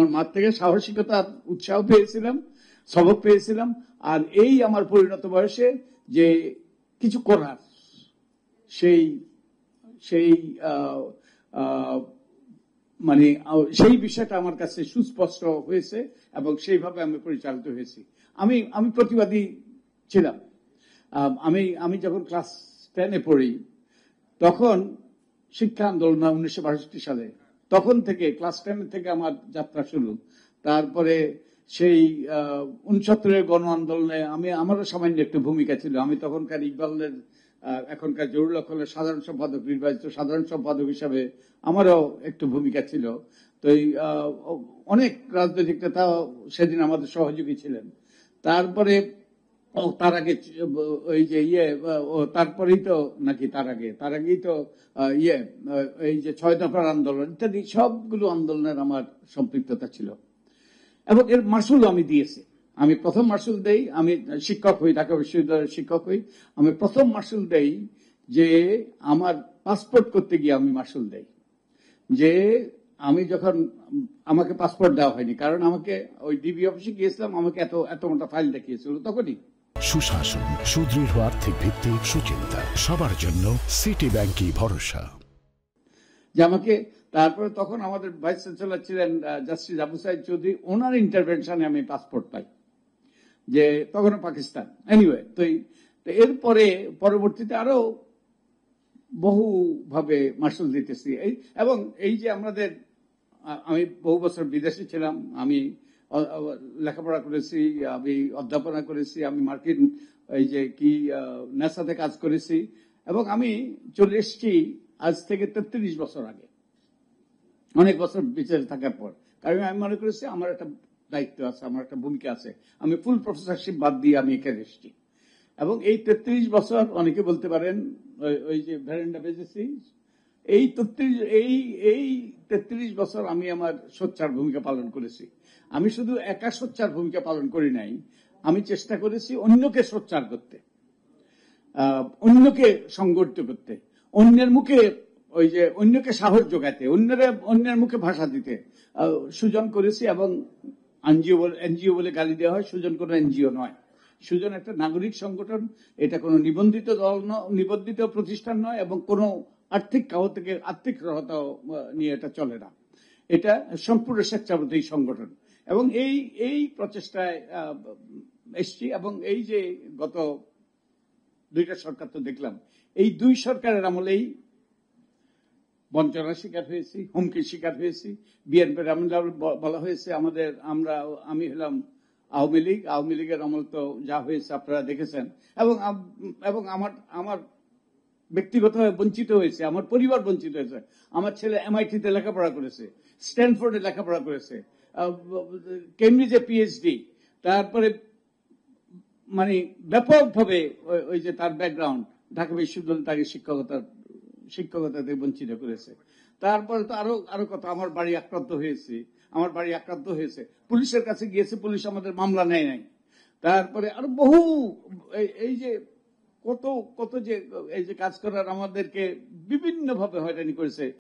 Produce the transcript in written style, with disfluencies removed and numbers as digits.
আমার মার থেকে সাহসিকতার উৎসাহ পেয়েছিলাম, সবক পেয়েছিলাম। আর এই আমার পরিণত বয়সে যে কিছু করার সেই সেই মানে সেই বিষয়টা আমার কাছে সুস্পষ্ট হয়েছে এবং সেইভাবে আমি পরিচালিত হয়েছি। আমি প্রতিবাদী ছিলাম। আমি যখন ক্লাস 10-এ পড়ি তখন শিক্ষা আন্দোলন 1962 সালে, তখন থেকে ক্লাস 10 থেকে আমার যাত্রা শুরু। তারপরে সেই 69-এর গণ আন্দোলনে আমারও সামান্য একটু ভূমিকা ছিল। আমি তখনকার ইকবালের এখনকার জহুরুল হকের সাধারণ সম্পাদক, নির্বাচিত সাধারণ সম্পাদক হিসাবে আমারও একটু ভূমিকা ছিল। তো অনেক রাজনৈতিক নেতা সেদিন আমাদের সহযোগী ছিলেন। তারপরে তার আগে ওই যে তারপরেই তো নাকি তার আগেই তো এই যে 6 দফার আন্দোলন ইত্যাদি সবগুলো আন্দোলনের আমার সম্পৃক্ততা ছিল এবং এর মাসুল আমি দিয়েছি। আমি প্রথম মাসুল দেই, আমি শিক্ষক হই, ঢাকা বিশ্ববিদ্যালয়ের শিক্ষক হই। আমি প্রথম মাসুল দেই যে আমার পাসপোর্ট করতে গিয়ে আমি মাসুল দেই যে আমি যখন আমাকে পাসপোর্ট দেওয়া হয়নি, কারণ আমাকে ওই ডিবি অফিসে গিয়েছিলাম, আমাকে এত মোটা ফাইল দেখিয়েছিল তখনই। সুশাসন, সুদৃঢ় আর্থিক ভিত্তি, সুচিন্তা, সবার জন্য সিটি ব্যাংকই ভরসা। যে আমাকে তারপরে তখন আমাদের ভাইস চ্যান্সেলর ছিলেন জাস্টিস আবু সাইদ চৌধুরী, ওনার ইন্টারভেনশনে আমি পাসপোর্ট পাই, যে তখনও পাকিস্তান। এনিওয়ে, তো এরপরে পরবর্তীতে আরো বহুভাবে মাসুল দিতেছি। এবং এই যে আমি বহু বছর বিদেশে ছিলাম, আমি লেখাপড়া করেছি, আমি অধ্যাপনা করেছি, আমি মার্কিন এই যে নাসাতে কাজ করেছি এবং আমি চলে এসেছি আজ থেকে 33 বছর আগে, অনেক বছর বিচারে থাকার পর। কারণ আমি মনে করেছি আমার একটা দায়িত্ব আছে, আমার একটা ভূমিকা আছে। আমি ফুল প্রফেসরশিপ বাদ দিয়ে আমি এখানে এসেছি এবং এই 33 বছর অনেকে বলতে পারেন ওই যে ভ্যারেন্ডা বেজেছি, এই 33 বছর আমি আমার সোচ্চার ভূমিকা পালন করেছি। আমি শুধু একা সোচ্চার ভূমিকা পালন করি নাই, আমি চেষ্টা করেছি অন্যকে সোচ্চার করতে, অন্যকে সংগঠিত করতে, অন্যের মুখে অন্যকে সাহস যোগাতে, অন্যের মুখে ভাষা দিতে। সুজন করেছি এবং এনজিও বলে গালি দেওয়া হয়, সুজন কোনো এনজিও নয়। সুজন একটা নাগরিক সংগঠন, এটা কোনো নিবন্ধিত দল নিবন্ধিত প্রতিষ্ঠান নয় এবং কোনো কারো থেকে আর্থিক সহায়তা নিয়ে এটা চলে না। এটা সম্পূর্ণ স্বেচ্ছাবতী সংগঠন এবং এই প্রচেষ্টায় এসছি। এবং এই যে গত 2টা সরকার তো দেখলাম, এই 2 সরকারের আমলেই বঞ্চনার শিকার হয়েছি, হুমকির শিকার হয়েছি। বিএনপির আমলে বলা হয়েছে আমি হলাম আওয়ামী লীগের আমল তো যা হয়েছে আপনারা দেখেছেন। এবং আমার ব্যক্তিগতভাবে বঞ্চিত হয়েছে, আমার পরিবার বঞ্চিত হয়েছে। আমার ছেলে MIT-তে লেখাপড়া করেছে, স্ট্যানফোর্ডে লেখাপড়া করেছে, কেমব্রিজে পিএইচডি, তারপরে মানে ব্যাপকভাবে ওই যে তার ব্যাকগ্রাউন্ড, ঢাকা বিশ্ববিদ্যালয় তাকে শিক্ষকতাতে বঞ্চিত করেছে। তারপরে তো আরো কথা, আমার বাড়ি আক্রান্ত হয়েছে, পুলিশের কাছে গিয়েছে, পুলিশ আমাদের মামলা নেয় নাই। তারপরে আরো বহু এই যে কত যে এই যে কাজ করার আমাদেরকে বিভিন্নভাবে হয়রানি করেছে।